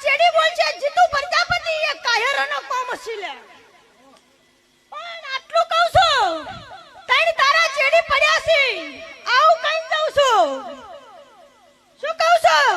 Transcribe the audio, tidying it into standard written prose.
ચેડી બોલશે જીતુ પ્રજાપતિ એ કાયરનો કોમ છે પણ આટલું કહું છું તણ તારા ચેડી પડ્યા છે આવું કઈ દઉં છું શું કહું છું